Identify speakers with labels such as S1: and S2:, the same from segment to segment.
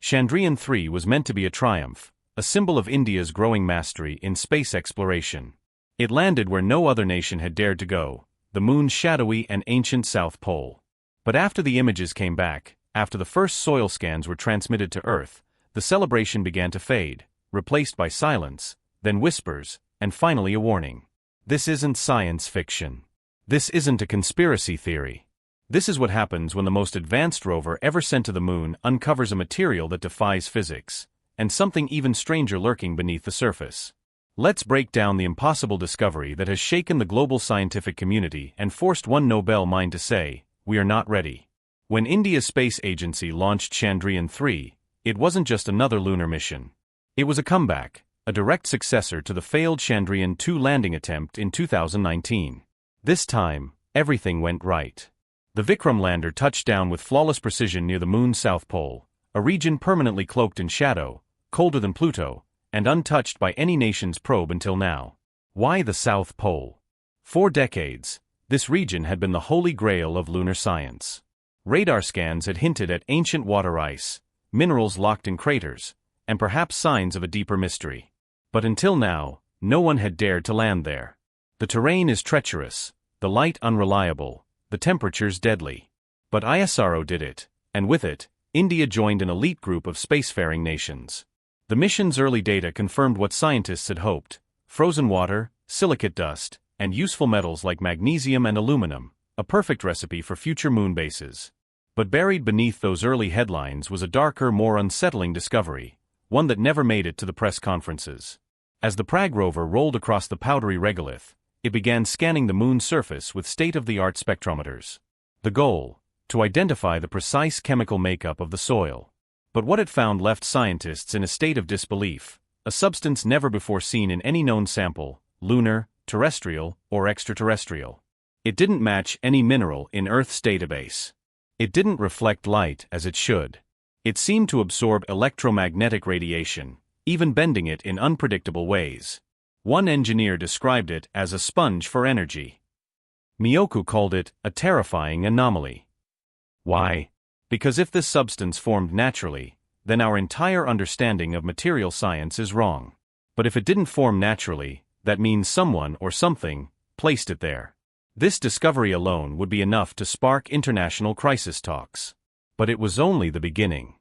S1: Chandrayaan-3 was meant to be a triumph, a symbol of India's growing mastery in space exploration. It landed where no other nation had dared to go, the moon's shadowy and ancient South Pole. But after the images came back, after the first soil scans were transmitted to Earth, the celebration began to fade, replaced by silence, then whispers, and finally a warning. This isn't science fiction. This isn't a conspiracy theory. This is what happens when the most advanced rover ever sent to the moon uncovers a material that defies physics, and something even stranger lurking beneath the surface. Let's break down the impossible discovery that has shaken the global scientific community and forced one Nobel mind to say, "We are not ready." When India's space agency launched Chandrayaan-3, it wasn't just another lunar mission. It was a comeback, a direct successor to the failed Chandrayaan-2 landing attempt in 2019. This time, everything went right. The Vikram lander touched down with flawless precision near the moon's south pole, a region permanently cloaked in shadow, colder than Pluto, and untouched by any nation's probe until now. Why the South Pole? For decades, this region had been the holy grail of lunar science. Radar scans had hinted at ancient water ice, minerals locked in craters, and perhaps signs of a deeper mystery. But until now, no one had dared to land there. The terrain is treacherous, the light unreliable, the temperatures deadly. But ISRO did it, and with it, India joined an elite group of spacefaring nations. The mission's early data confirmed what scientists had hoped: frozen water, silicate dust, and useful metals like magnesium and aluminum, a perfect recipe for future moon bases. But buried beneath those early headlines was a darker, more unsettling discovery, one that never made it to the press conferences. As the Prag rover rolled across the powdery regolith, it began scanning the moon's surface with state-of-the-art spectrometers. The goal: to identify the precise chemical makeup of the soil. But what it found left scientists in a state of disbelief, a substance never before seen in any known sample, lunar, terrestrial, or extraterrestrial. It didn't match any mineral in Earth's database. It didn't reflect light as it should. It seemed to absorb electromagnetic radiation, even bending it in unpredictable ways. One engineer described it as a sponge for energy. Miyoku called it a terrifying anomaly. Why? Because if this substance formed naturally, then our entire understanding of material science is wrong. But if it didn't form naturally, that means someone or something placed it there. This discovery alone would be enough to spark international crisis talks. But it was only the beginning.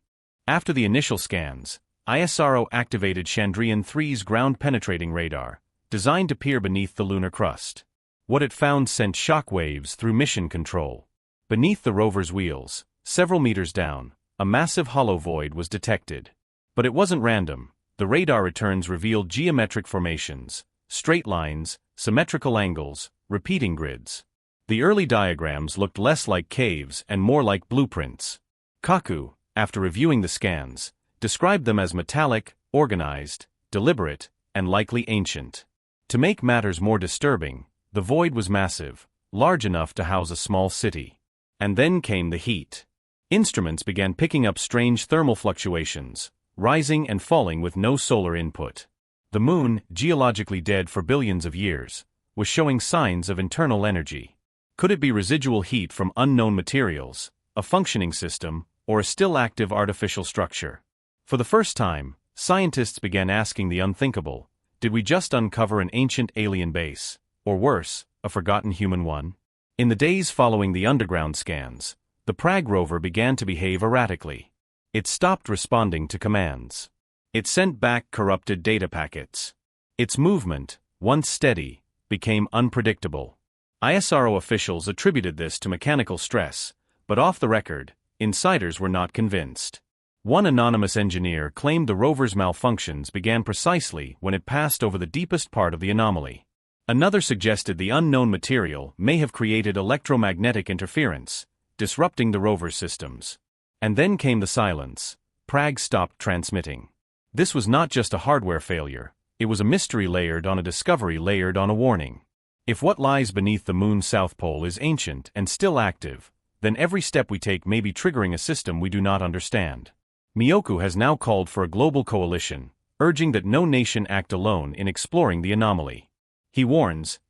S1: After the initial scans, ISRO activated Chandrayaan-3's ground-penetrating radar, designed to peer beneath the lunar crust. What it found sent shockwaves through mission control. Beneath the rover's wheels, several meters down, a massive hollow void was detected. But it wasn't random. The radar returns revealed geometric formations, straight lines, symmetrical angles, repeating grids. The early diagrams looked less like caves and more like blueprints. Kaku, after reviewing the scans, described them as metallic, organized, deliberate, and likely ancient. To make matters more disturbing, the void was massive, large enough to house a small city. And then came the heat. Instruments began picking up strange thermal fluctuations, rising and falling with no solar input. The moon, geologically dead for billions of years, was showing signs of internal energy. Could it be residual heat from unknown materials, a functioning system, or a still active artificial structure? For the first time, scientists began asking the unthinkable: did we just uncover an ancient alien base, or worse, a forgotten human one? In the days following the underground scans, the Prag rover began to behave erratically. It stopped responding to commands. It sent back corrupted data packets. Its movement, once steady, became unpredictable. ISRO officials attributed this to mechanical stress, but off the record, insiders were not convinced. One anonymous engineer claimed the rover's malfunctions began precisely when it passed over the deepest part of the anomaly. Another suggested the unknown material may have created electromagnetic interference, disrupting the rover's systems. And then came the silence. Prag stopped transmitting. This was not just a hardware failure, it was a mystery layered on a discovery layered on a warning. If what lies beneath the moon's south pole is ancient and still active, then every step we take may be triggering a system we do not understand. Miyoku has now called for a global coalition, urging that no nation act alone in exploring the anomaly. He warns,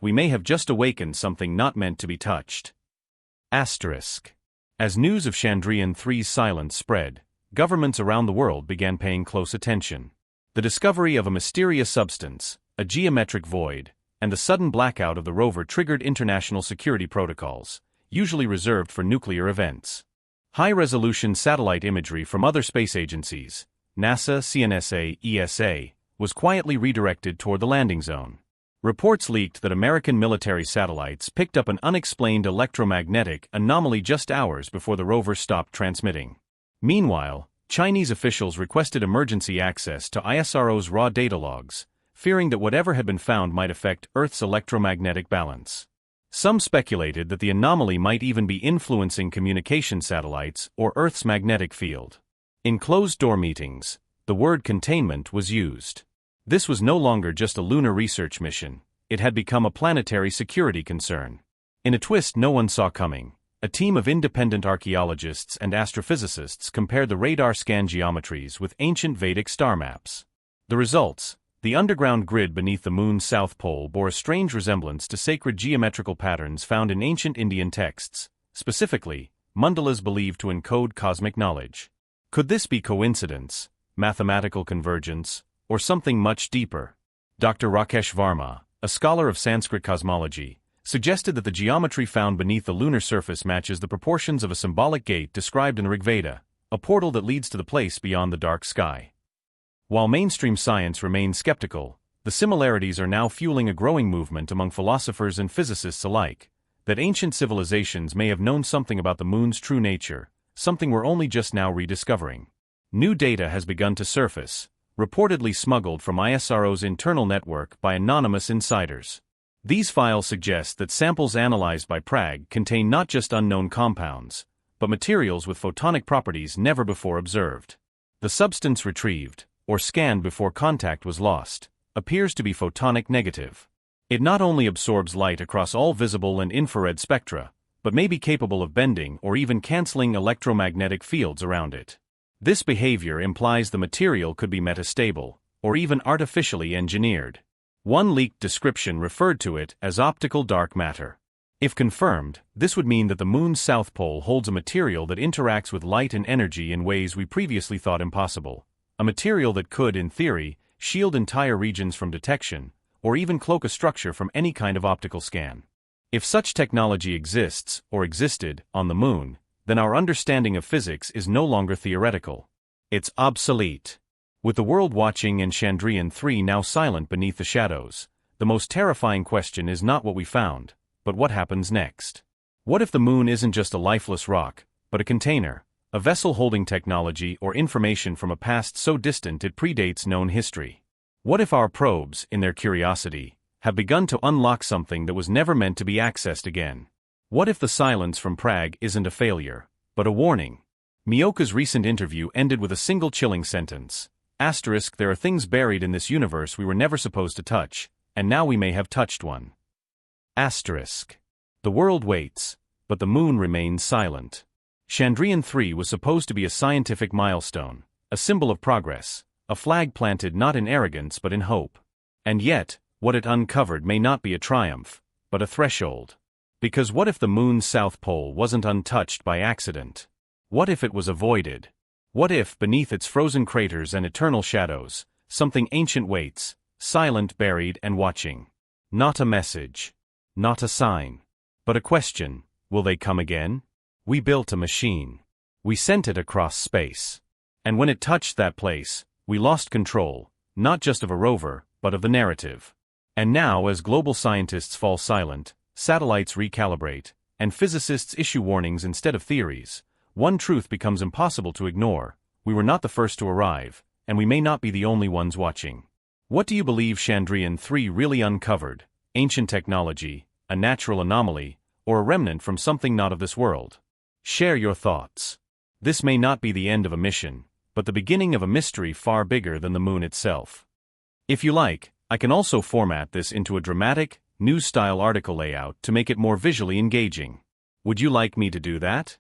S1: we may have just awakened something not meant to be touched. As news of Chandrayaan-3's silence spread, governments around the world began paying close attention. The discovery of a mysterious substance, a geometric void, and the sudden blackout of the rover triggered international security protocols, usually reserved for nuclear events. High-resolution satellite imagery from other space agencies, NASA, CNSA, ESA, was quietly redirected toward the landing zone. Reports leaked that American military satellites picked up an unexplained electromagnetic anomaly just hours before the rover stopped transmitting. Meanwhile, Chinese officials requested emergency access to ISRO's raw data logs, fearing that whatever had been found might affect Earth's electromagnetic balance. Some speculated that the anomaly might even be influencing communication satellites or Earth's magnetic field. In closed-door meetings, the word containment was used. This was no longer just a lunar research mission, it had become a planetary security concern. In a twist no one saw coming, a team of independent archaeologists and astrophysicists compared the radar scan geometries with ancient Vedic star maps. The results: the underground grid beneath the moon's south pole bore a strange resemblance to sacred geometrical patterns found in ancient Indian texts, specifically, mandalas believed to encode cosmic knowledge. Could this be coincidence, mathematical convergence, or something much deeper? Dr. Rakesh Varma, a scholar of Sanskrit cosmology, suggested that the geometry found beneath the lunar surface matches the proportions of a symbolic gate described in the Rig Veda, a portal that leads to the place beyond the dark sky. While mainstream science remains skeptical, the similarities are now fueling a growing movement among philosophers and physicists alike, that ancient civilizations may have known something about the moon's true nature, something we're only just now rediscovering. New data has begun to surface, reportedly smuggled from ISRO's internal network by anonymous insiders. These files suggest that samples analyzed by PRAG contain not just unknown compounds, but materials with photonic properties never before observed. The substance retrieved, or scanned before contact was lost, appears to be photonic negative. It not only absorbs light across all visible and infrared spectra, but may be capable of bending or even canceling electromagnetic fields around it. This behavior implies the material could be metastable, or even artificially engineered. One leaked description referred to it as optical dark matter. If confirmed, this would mean that the moon's south pole holds a material that interacts with light and energy in ways we previously thought impossible. A material that could, in theory, shield entire regions from detection, or even cloak a structure from any kind of optical scan. If such technology exists, or existed, on the moon, then our understanding of physics is no longer theoretical. It's obsolete. With the world watching and Chandrayaan-3 now silent beneath the shadows, the most terrifying question is not what we found, but what happens next. What if the moon isn't just a lifeless rock, but a container, a vessel holding technology or information from a past so distant it predates known history? What if our probes, in their curiosity, have begun to unlock something that was never meant to be accessed again? What if the silence from Prague isn't a failure, but a warning? Miyoka's recent interview ended with a single chilling sentence. Asterisk, there are things buried in this universe we were never supposed to touch, and now we may have touched one. Asterisk. The world waits, but the moon remains silent. Chandrayaan-3 was supposed to be a scientific milestone, a symbol of progress, a flag planted not in arrogance but in hope. And yet, what it uncovered may not be a triumph, but a threshold. Because what if the moon's south pole wasn't untouched by accident? What if it was avoided? What if, beneath its frozen craters and eternal shadows, something ancient waits, silent, buried, and watching? Not a message. Not a sign. But a question: will they come again? We built a machine. We sent it across space. And when it touched that place, we lost control, not just of a rover, but of the narrative. And now, as global scientists fall silent, satellites recalibrate, and physicists issue warnings instead of theories, one truth becomes impossible to ignore: we were not the first to arrive, and we may not be the only ones watching. What do you believe Chandrayaan-3 really uncovered? Ancient technology, a natural anomaly, or a remnant from something not of this world? Share your thoughts. This may not be the end of a mission, but the beginning of a mystery far bigger than the moon itself. If you like, I can also format this into a dramatic, news-style article layout to make it more visually engaging. Would you like me to do that?